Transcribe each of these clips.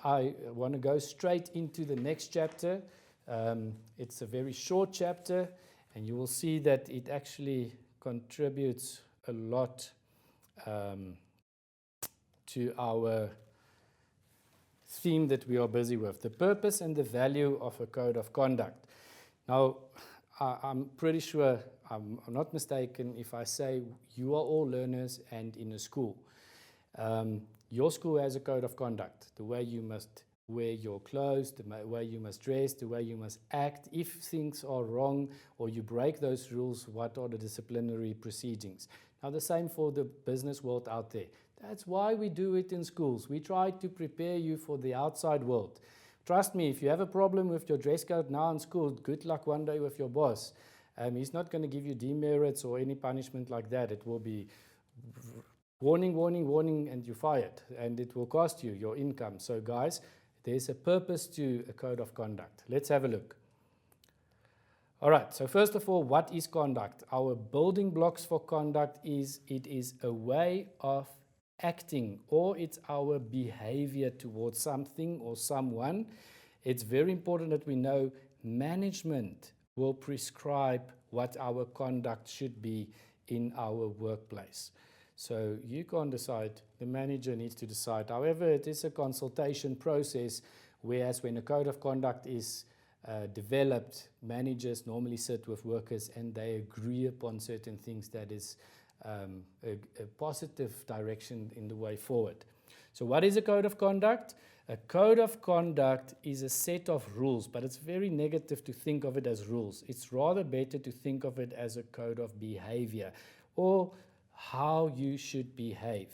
I want to go straight into the next chapter. It's a very short chapter, and you will see that it actually contributes a lot to our theme that we are busy with, the purpose and the value of a code of conduct. Now, I'm pretty sure I'm not mistaken if I say you are all learners and in a school. Your school has a code of conduct, the way you must wear your clothes, the way you must dress, the way you must act. If things are wrong or you break those rules, what are the disciplinary proceedings? Now, the same for the business world out there. That's why we do it in schools. We try to prepare you for the outside world. Trust me, if you have a problem with your dress code now in school, good luck one day with your boss. He's not going to give you demerits or any punishment like that. It will be warning, warning, warning, and you're fired. And it will cost you your income. So guys, there's a purpose to a code of conduct. Let's have a look. All right, so first of all, what is conduct? Our building blocks for conduct is it is a way of acting, or it's our behavior towards something or someone. It's very important that we know management will prescribe what our conduct should be in our workplace. So you can't decide, the manager needs to decide. However, it is a consultation process, whereas when a code of conduct is developed, managers normally sit with workers and they agree upon certain things that is a positive direction in the way forward. So what is a code of conduct? A code of conduct is a set of rules, but it's very negative to think of it as rules. It's rather better to think of it as a code of behavior, or how you should behave.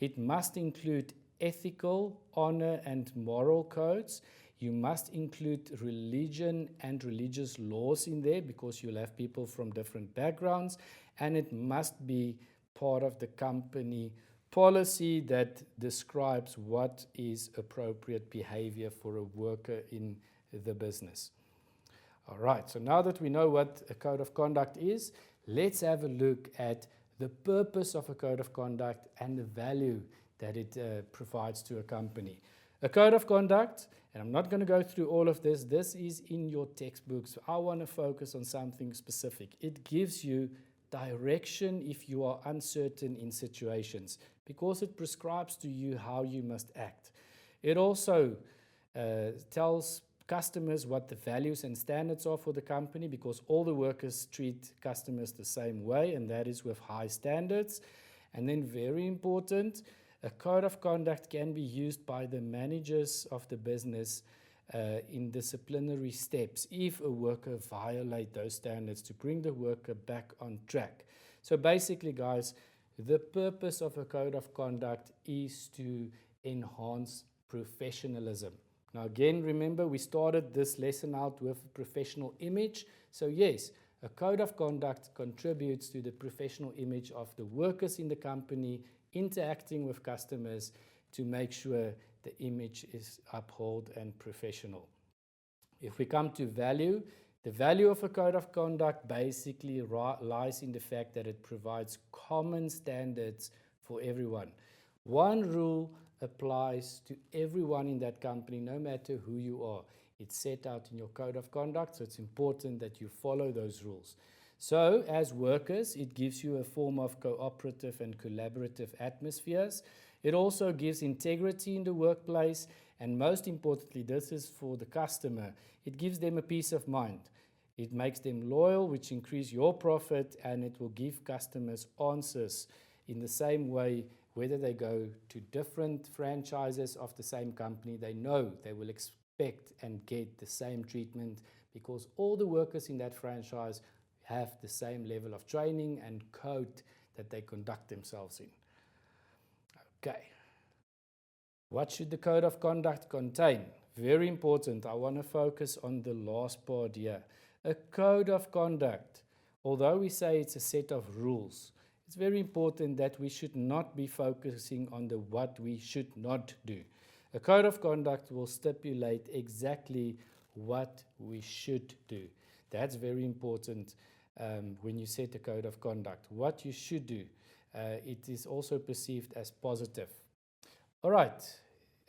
It must include ethical, honor, and moral codes. You must include religion and religious laws in there, because you'll have people from different backgrounds, and it must be part of the company policy that describes what is appropriate behavior for a worker in the business. All right, so now that we know what a code of conduct is, let's have a look at the purpose of a code of conduct and the value that it provides to a company. A code of conduct, and I'm not going to go through all of this, this is in your textbooks. I want to focus on something specific. It gives you direction if you are uncertain in situations, because it prescribes to you how you must act. It also tells customers what the values and standards are for the company, because all the workers treat customers the same way, and that is with high standards. And then very important, a code of conduct can be used by the managers of the business in disciplinary steps if a worker violates those standards, to bring the worker back on track. So basically, guys, the purpose of a code of conduct is to enhance professionalism. Now again, remember, we started this lesson out with professional image. So yes, a code of conduct contributes to the professional image of the workers in the company, interacting with customers to make sure the image is upheld and professional. If we come to value, the value of a code of conduct basically lies in the fact that it provides common standards for everyone. One rule applies to everyone in that company, no matter who you are. It's set out in your code of conduct, so it's important that you follow those rules. So, as workers, it gives you a form of cooperative and collaborative atmospheres. It also gives integrity in the workplace, and most importantly, this is for the customer, it gives them a peace of mind. It makes them loyal, which increases your profit, and it will give customers answers in the same way. Whether they go to different franchises of the same company, they know they will expect and get the same treatment, because all the workers in that franchise have the same level of training and code that they conduct themselves in. Okay. What should the code of conduct contain? Very important. I want to focus on the last part here. A code of conduct, although we say it's a set of rules, it's very important that we should not be focusing on the what we should not do. A code of conduct will stipulate exactly what we should do. That's very important when you set a code of conduct. What you should do. It is also perceived as positive. All right.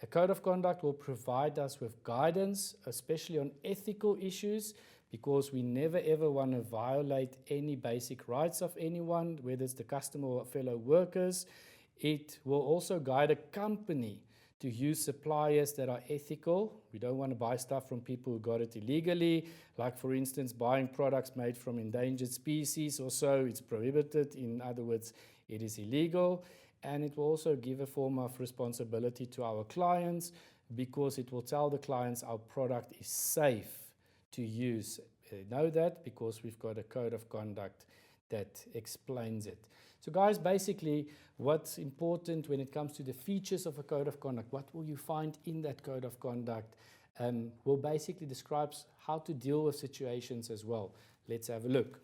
A code of conduct will provide us with guidance, especially on ethical issues, because we never ever want to violate any basic rights of anyone, whether it's the customer or fellow workers. It will also guide a company to use suppliers that are ethical. We don't want to buy stuff from people who got it illegally, like for instance buying products made from endangered species or so. It's prohibited. In other words, it is illegal. And it will also give a form of responsibility to our clients, because it will tell the clients our product is safe to use. They know that because we've got a code of conduct that explains it. So guys, basically what's important when it comes to the features of a code of conduct, what will you find in that code of conduct, will basically describes how to deal with situations as well. Let's have a look.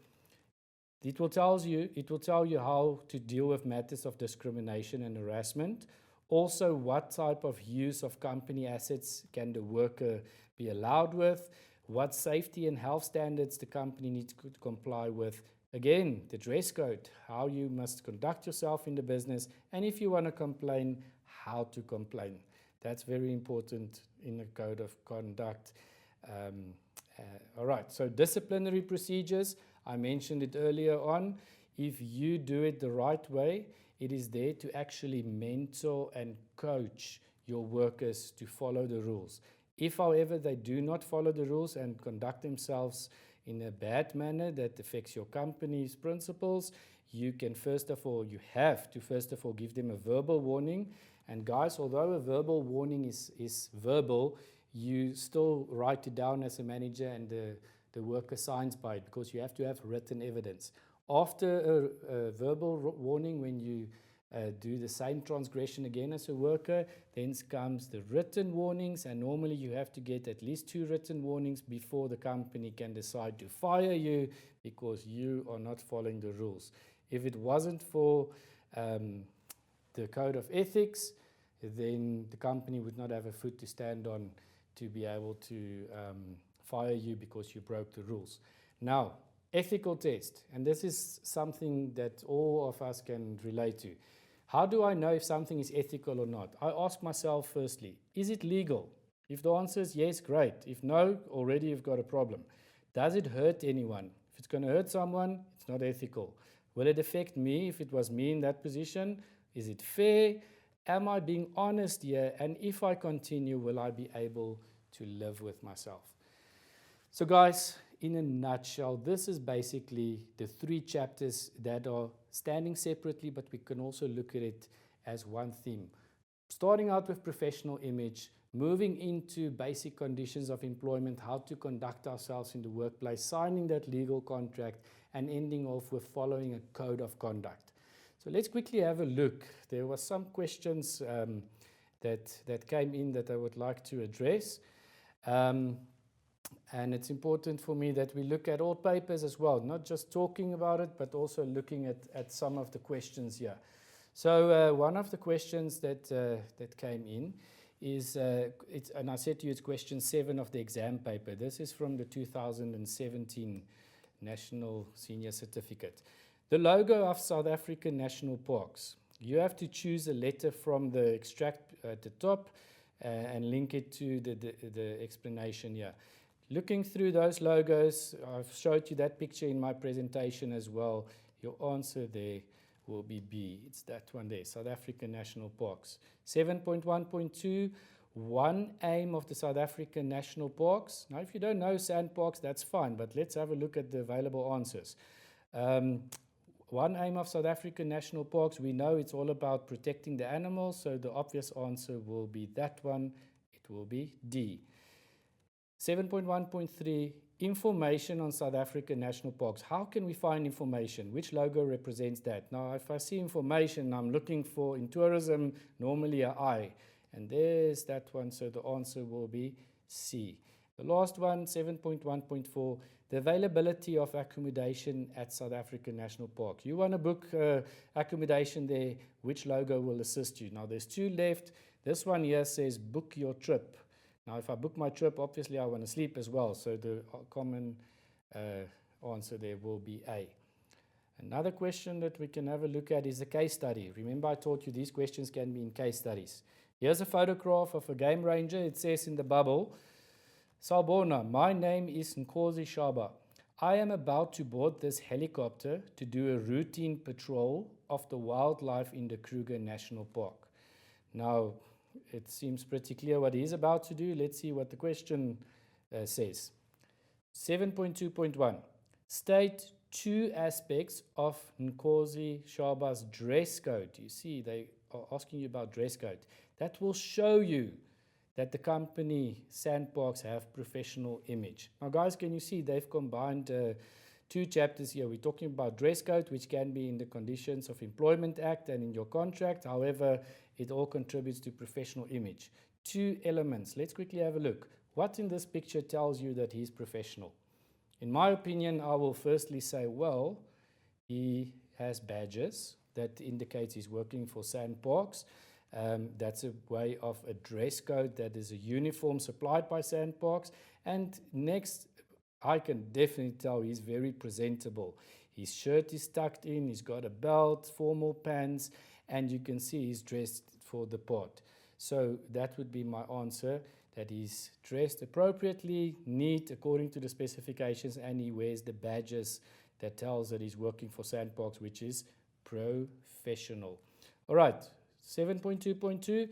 It will tell you how to deal with matters of discrimination and harassment. Also, what type of use of company assets can the worker be allowed with, what safety and health standards the company needs to comply with. Again, the dress code, how you must conduct yourself in the business, and if you want to complain, how to complain. That's very important in a code of conduct. All right, so disciplinary procedures, I mentioned it earlier on. If you do it the right way, it is there to actually mentor and coach your workers to follow the rules. If, however, they do not follow the rules and conduct themselves in a bad manner that affects your company's principles, you have to first of all give them a verbal warning. And guys, although a verbal warning is verbal, you still write it down as a manager, and the worker signs by it, because you have to have written evidence. After a verbal warning, when you do the same transgression again as a worker, then comes the written warnings, and normally you have to get at least 2 written warnings before the company can decide to fire you because you are not following the rules. If it wasn't for the code of ethics, then the company would not have a foot to stand on to be able to fire you because you broke the rules. Now, ethical test, and this is something that all of us can relate to. How do I know if something is ethical or not? I ask myself firstly, is it legal? If the answer is yes, great. If no, already you've got a problem. Does it hurt anyone? If it's going to hurt someone, it's not ethical. Will it affect me if it was me in that position? Is it fair? Am I being honest here? And if I continue, will I be able to live with myself? So guys, in a nutshell, this is basically the 3 chapters that are standing separately, but we can also look at it as one theme. Starting out with professional image, moving into basic conditions of employment, how to conduct ourselves in the workplace, signing that legal contract, and ending off with following a code of conduct. So let's quickly have a look. There were some questions that came in that I would like to address. And it's important for me that we look at all papers as well, not just talking about it, but also looking at some of the questions here. So one of the questions that came in is, and I said to you it's question 7 of the exam paper. This is from the 2017 National Senior Certificate. The logo of South African National Parks. You have to choose a letter from the extract at the top and link it to the explanation here. Looking through those logos, I've showed you that picture in my presentation as well. Your answer there will be B. It's that one there, South African National Parks. 7.1.2, one aim of the South African National Parks. Now, if you don't know sand parks, that's fine, but let's have a look at the available answers. One aim of South African National Parks, we know it's all about protecting the animals, so the obvious answer will be that one. It will be D. 7.1.3, information on South African National Parks. How can we find information? Which logo represents that? Now, if I see information, I'm looking for, in tourism, normally an I. And there's that one, so the answer will be C. The last one, 7.1.4, the availability of accommodation at South African National Park. You want to book accommodation there, which logo will assist you? Now, there's 2 left. This one here says book your trip. Now, if I book my trip, obviously I want to sleep as well, so the common answer there will be A. Another question that we can have a look at is the case study. Remember I taught you these questions can be in case studies. Here's a photograph of a game ranger. It says in the bubble, Sawubona, my name is Nkosi Shaba. I am about to board this helicopter to do a routine patrol of the wildlife in the Kruger National Park. Now, it seems pretty clear what he's about to do. Let's see what the question says. 7.2.1. State two aspects of Nkosi Shaba's dress code. You see, they are asking you about dress code. That will show you that the company Sandparks have professional image. Now guys, can you see they've combined two chapters here. We're talking about dress code, which can be in the Conditions of Employment Act and in your contract. However, it all contributes to professional image. Two elements. Let's quickly have a look. What in this picture tells you that he's professional? In my opinion, I will firstly say, well, he has badges that indicates he's working for Sandparks. That's a way of a dress code that is a uniform supplied by Sandparks. And next, I can definitely tell he's very presentable. His shirt is tucked in, he's got a belt, formal pants, and you can see he's dressed for the part. So that would be my answer, that he's dressed appropriately, neat according to the specifications, and he wears the badges that tells that he's working for Sandparks, which is professional. All right. 7.2.2,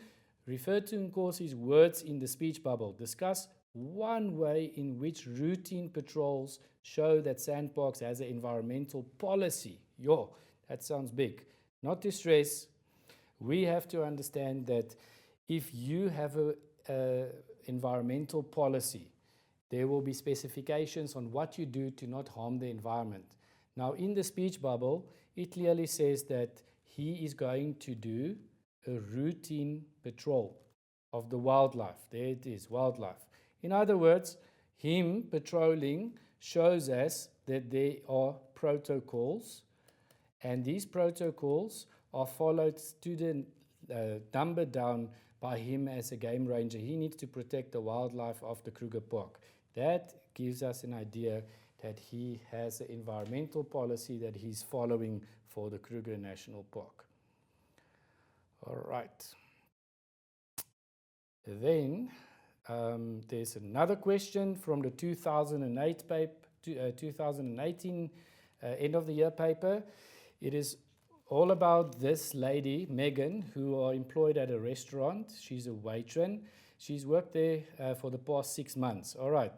refer to Nkosi's words in the speech bubble. Discuss one way in which routine patrols show that Sandparks has an environmental policy. Yo, that sounds big. Not to stress, we have to understand that if you have a environmental policy, there will be specifications on what you do to not harm the environment. Now, in the speech bubble, it clearly says that he is going to do a routine patrol of the wildlife. There it is, wildlife. In other words, him patrolling shows us that there are protocols, and these protocols are followed to the number down by him as a game ranger. He needs to protect the wildlife of the Kruger Park. That gives us an idea that he has an environmental policy that he's following for the Kruger National Park. All right. Then there's another question from the 2008 paper, 2018 end of the year paper. It is all about this lady, Megan, who are employed at a restaurant. She's a waitress. She's worked there for the past 6 months. All right.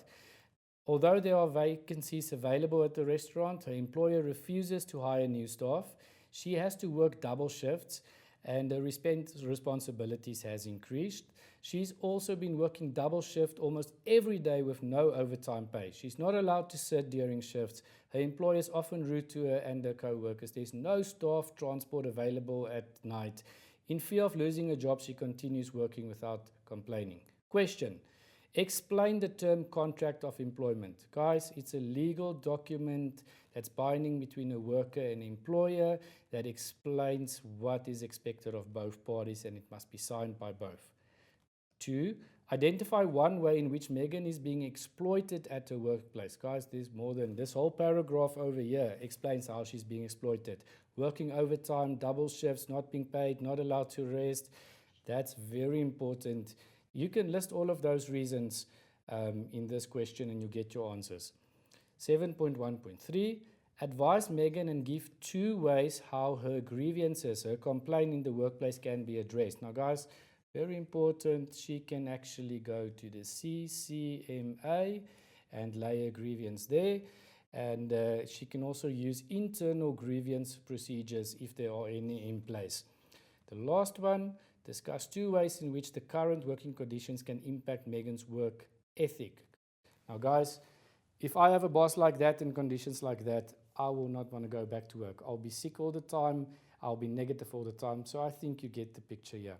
Although there are vacancies available at the restaurant, her employer refuses to hire new staff. She has to work double shifts, and her responsibilities has increased. She's also been working double shift almost every day with no overtime pay. She's not allowed to sit during shifts. Her employer is often rude to her and her co-workers. There's no staff transport available at night. In fear of losing her job, she continues working without complaining. Question: explain the term contract of employment. Guys, it's a legal document that's binding between a worker and an employer that explains what is expected of both parties, and it must be signed by both. 2, identify one way in which Megan is being exploited at her workplace. Guys, there's more than this. Whole paragraph over here explains how she's being exploited. Working overtime, double shifts, not being paid, not allowed to rest. That's very important. You can list all of those reasons in this question and you get your answers. 7.1.3, advise Megan and give 2 ways how her grievances, her complaint in the workplace can be addressed. Now guys, very important, she can actually go to the CCMA and lay a grievance there. And she can also use internal grievance procedures if there are any in place. The last one, discuss 2 ways in which the current working conditions can impact Megan's work ethic. Now guys, if I have a boss like that and conditions like that, I will not want to go back to work. I'll be sick all the time. I'll be negative all the time. So I think you get the picture here.